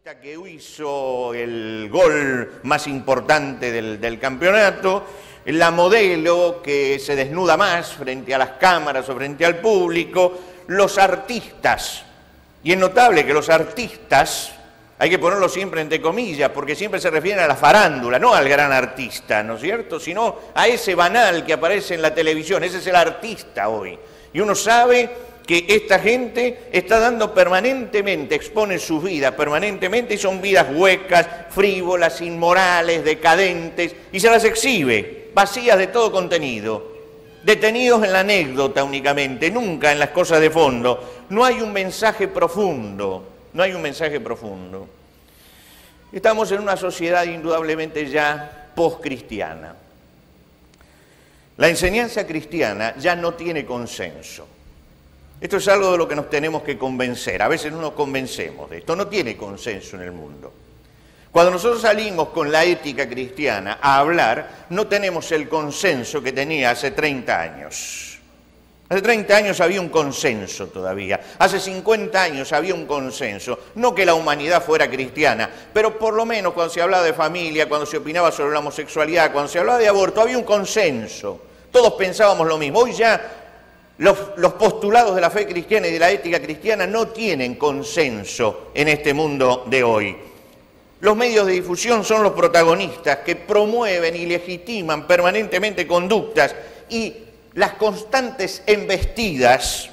futbolista que hizo el gol más importante del campeonato, la modelo que se desnuda más frente a las cámaras o frente al público, los artistas. Y es notable que los artistas, hay que ponerlo siempre entre comillas, porque siempre se refieren a la farándula, no al gran artista, ¿no es cierto?, sino a ese banal que aparece en la televisión. Ese es el artista hoy. Y uno sabe que esta gente está dando permanentemente, expone sus vidas permanentemente, y son vidas huecas, frívolas, inmorales, decadentes, y se las exhibe, vacías de todo contenido, detenidos en la anécdota únicamente, nunca en las cosas de fondo. No hay un mensaje profundo, no hay un mensaje profundo. Estamos en una sociedad indudablemente ya poscristiana. La enseñanza cristiana ya no tiene consenso. Esto es algo de lo que nos tenemos que convencer. A veces no nos convencemos de esto. No tiene consenso en el mundo. Cuando nosotros salimos con la ética cristiana a hablar, no tenemos el consenso que tenía hace 30 años. Hace 30 años había un consenso todavía. Hace 50 años había un consenso. No que la humanidad fuera cristiana, pero por lo menos cuando se hablaba de familia, cuando se opinaba sobre la homosexualidad, cuando se hablaba de aborto, había un consenso. Todos pensábamos lo mismo. Hoy ya los postulados de la fe cristiana y de la ética cristiana no tienen consenso en este mundo de hoy. Los medios de difusión son los protagonistas que promueven y legitiman permanentemente conductas, y las constantes embestidas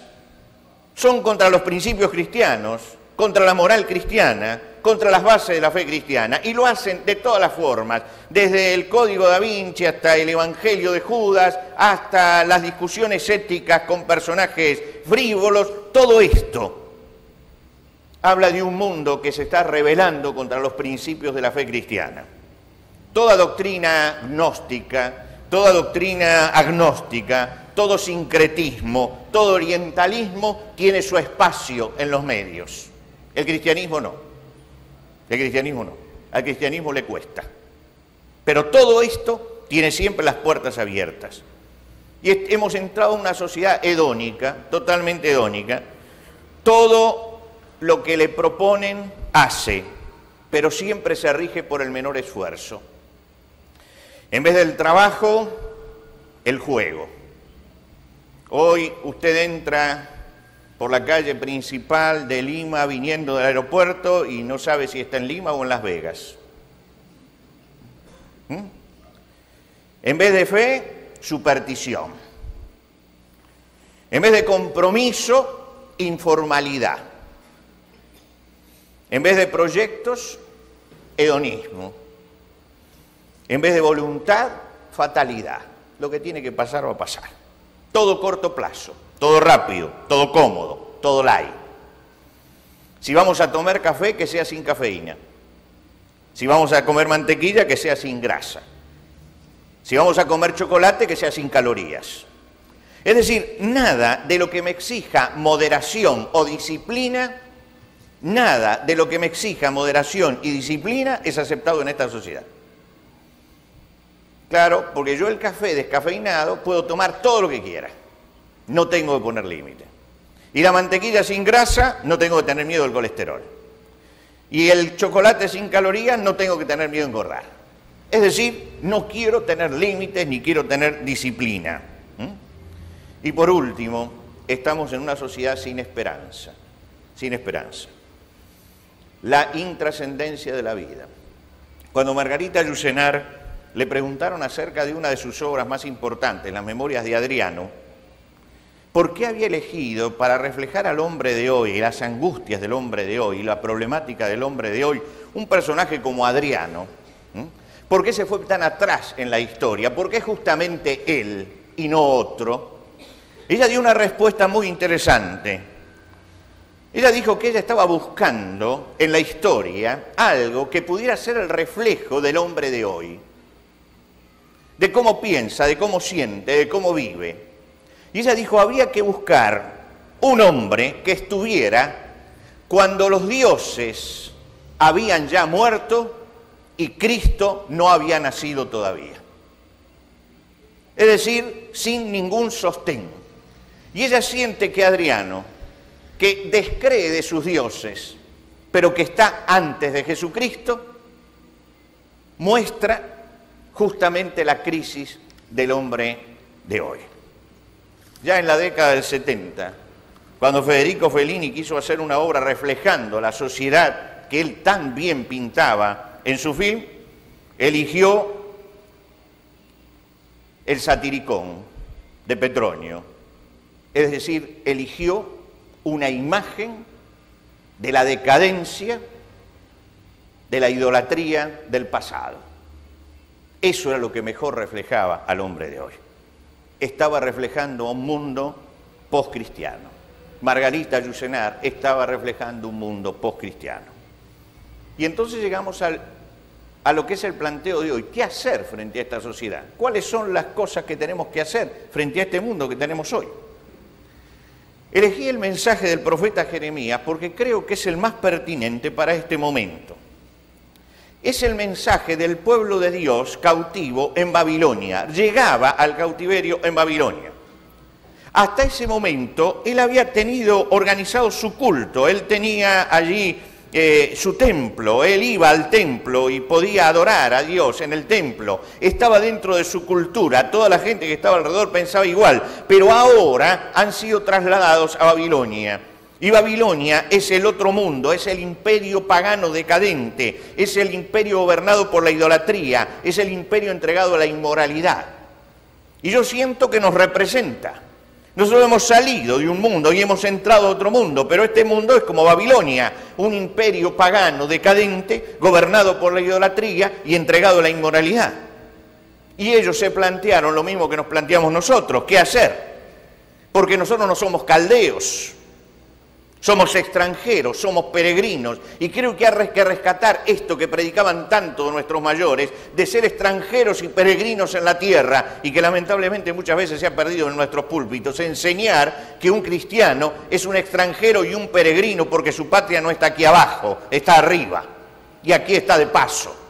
son contra los principios cristianos, contra la moral cristiana, contra las bases de la fe cristiana, y lo hacen de todas las formas, desde el Código da Vinci hasta el Evangelio de Judas, hasta las discusiones éticas con personajes frívolos. Todo esto habla de un mundo que se está rebelando contra los principios de la fe cristiana. Toda doctrina gnóstica, toda doctrina agnóstica, todo sincretismo, todo orientalismo tiene su espacio en los medios. El cristianismo no. El cristianismo no. Al cristianismo le cuesta. Pero todo esto tiene siempre las puertas abiertas. Y hemos entrado en una sociedad hedónica, totalmente hedónica. Todo lo que le proponen hace, pero siempre se rige por el menor esfuerzo. En vez del trabajo, el juego. Hoy usted entra por la calle principal de Lima viniendo del aeropuerto y no sabe si está en Lima o en Las Vegas. En vez de fe, superstición. En vez de compromiso, informalidad. En vez de proyectos, hedonismo. En vez de voluntad, fatalidad. Lo que tiene que pasar va a pasar. Todo corto plazo, todo rápido, todo cómodo, todo light. Si vamos a tomar café, que sea sin cafeína. Si vamos a comer mantequilla, que sea sin grasa. Si vamos a comer chocolate, que sea sin calorías. Es decir, nada de lo que me exija moderación o disciplina, nada de lo que me exija moderación y disciplina es aceptado en esta sociedad. Claro, porque yo el café descafeinado puedo tomar todo lo que quiera. No tengo que poner límite. Y la mantequilla sin grasa, no tengo que tener miedo del colesterol. Y el chocolate sin calorías, no tengo que tener miedo de engordar. Es decir, no quiero tener límites ni quiero tener disciplina. Y por último, estamos en una sociedad sin esperanza. Sin esperanza. La intrascendencia de la vida. Cuando Margarita Yourcenar le preguntaron acerca de una de sus obras más importantes, las Memorias de Adriano, ¿por qué había elegido para reflejar al hombre de hoy, las angustias del hombre de hoy, la problemática del hombre de hoy, un personaje como Adriano? ¿Por qué se fue tan atrás en la historia? ¿Por qué justamente él y no otro? Ella dio una respuesta muy interesante. Ella dijo que ella estaba buscando en la historia algo que pudiera ser el reflejo del hombre de hoy, de cómo piensa, de cómo siente, de cómo vive. Y ella dijo, había que buscar un hombre que estuviera cuando los dioses habían ya muerto y Cristo no había nacido todavía. Es decir, sin ningún sostén. Y ella siente que Adriano, que descree de sus dioses, pero que está antes de Jesucristo, muestra justamente la crisis del hombre de hoy. Ya en la década del 70, cuando Federico Fellini quiso hacer una obra reflejando la sociedad que él tan bien pintaba en su film, eligió el Satiricón de Petronio, es decir, eligió una imagen de la decadencia, de la idolatría del pasado. Eso era lo que mejor reflejaba al hombre de hoy. Estaba reflejando un mundo postcristiano. Margarita Yourcenar estaba reflejando un mundo postcristiano. Y entonces llegamos a lo que es el planteo de hoy. ¿Qué hacer frente a esta sociedad? ¿Cuáles son las cosas que tenemos que hacer frente a este mundo que tenemos hoy? Elegí el mensaje del profeta Jeremías porque creo que es el más pertinente para este momento. Es el mensaje del pueblo de Dios cautivo en Babilonia. Llegaba al cautiverio en Babilonia. Hasta ese momento él había tenido organizado su culto, él tenía allí su templo, él iba al templo y podía adorar a Dios en el templo, estaba dentro de su cultura, toda la gente que estaba alrededor pensaba igual, pero ahora han sido trasladados a Babilonia. Y Babilonia es el otro mundo, es el imperio pagano decadente, es el imperio gobernado por la idolatría, es el imperio entregado a la inmoralidad. Y yo siento que nos representa. Nosotros hemos salido de un mundo y hemos entrado a otro mundo, pero este mundo es como Babilonia, un imperio pagano decadente, gobernado por la idolatría y entregado a la inmoralidad. Y ellos se plantearon lo mismo que nos planteamos nosotros, ¿qué hacer? Porque nosotros no somos caldeos, somos extranjeros, somos peregrinos, y creo que hay que rescatar esto que predicaban tanto nuestros mayores, de ser extranjeros y peregrinos en la tierra, y que lamentablemente muchas veces se ha perdido en nuestros púlpitos, enseñar que un cristiano es un extranjero y un peregrino porque su patria no está aquí abajo, está arriba, y aquí está de paso.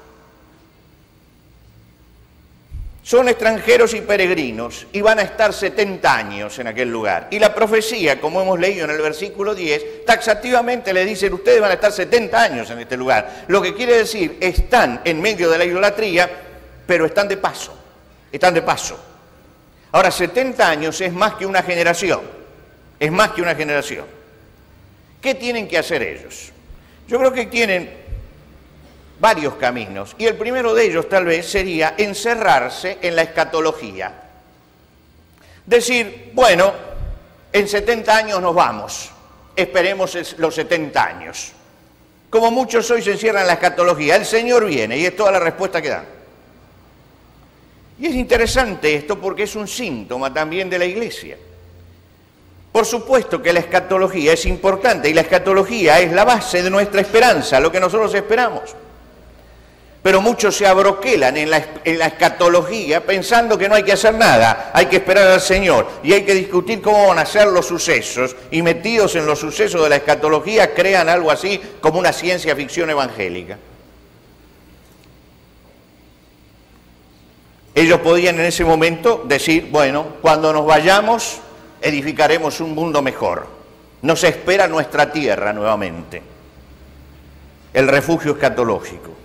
Son extranjeros y peregrinos y van a estar 70 años en aquel lugar. Y la profecía, como hemos leído en el versículo 10, taxativamente le dicen, ustedes van a estar 70 años en este lugar. Lo que quiere decir, están en medio de la idolatría, pero están de paso, están de paso. Ahora, 70 años es más que una generación, es más que una generación. ¿Qué tienen que hacer ellos? Yo creo que tienen varios caminos, y el primero de ellos tal vez sería encerrarse en la escatología. Decir, bueno, en 70 años nos vamos, esperemos los 70 años. Como muchos hoy se encierran en la escatología, el Señor viene, y es toda la respuesta que dan. Y es interesante esto porque es un síntoma también de la Iglesia. Por supuesto que la escatología es importante, y la escatología es la base de nuestra esperanza, lo que nosotros esperamos. Pero muchos se abroquelan en la escatología pensando que no hay que hacer nada, hay que esperar al Señor y hay que discutir cómo van a ser los sucesos, y metidos en los sucesos de la escatología crean algo así como una ciencia ficción evangélica. Ellos podían en ese momento decir, bueno, cuando nos vayamos edificaremos un mundo mejor, nos espera nuestra tierra nuevamente, el refugio escatológico.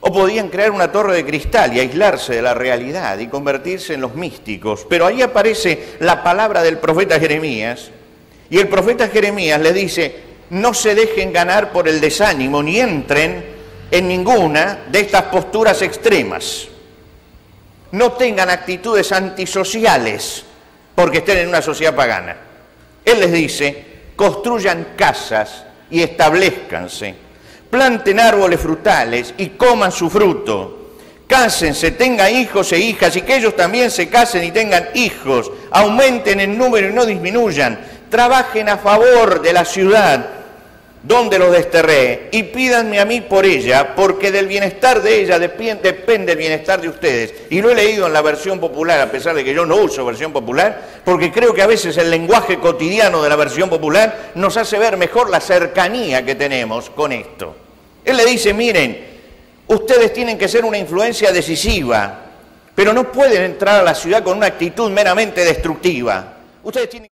O podían crear una torre de cristal y aislarse de la realidad y convertirse en los místicos. Pero ahí aparece la palabra del profeta Jeremías, y el profeta Jeremías le dice, no se dejen ganar por el desánimo, ni entren en ninguna de estas posturas extremas. No tengan actitudes antisociales porque estén en una sociedad pagana. Él les dice, construyan casas y establezcanse. Planten árboles frutales y coman su fruto. Cásense, tengan hijos e hijas, y que ellos también se casen y tengan hijos. Aumenten en número y no disminuyan. Trabajen a favor de la ciudad donde los desterré, y pídanme a mí por ella, porque del bienestar de ella depende el bienestar de ustedes. Y lo he leído en la versión popular, a pesar de que yo no uso versión popular, porque creo que a veces el lenguaje cotidiano de la versión popular nos hace ver mejor la cercanía que tenemos con esto. Él le dice, miren, ustedes tienen que ser una influencia decisiva, pero no pueden entrar a la ciudad con una actitud meramente destructiva. Ustedes tienen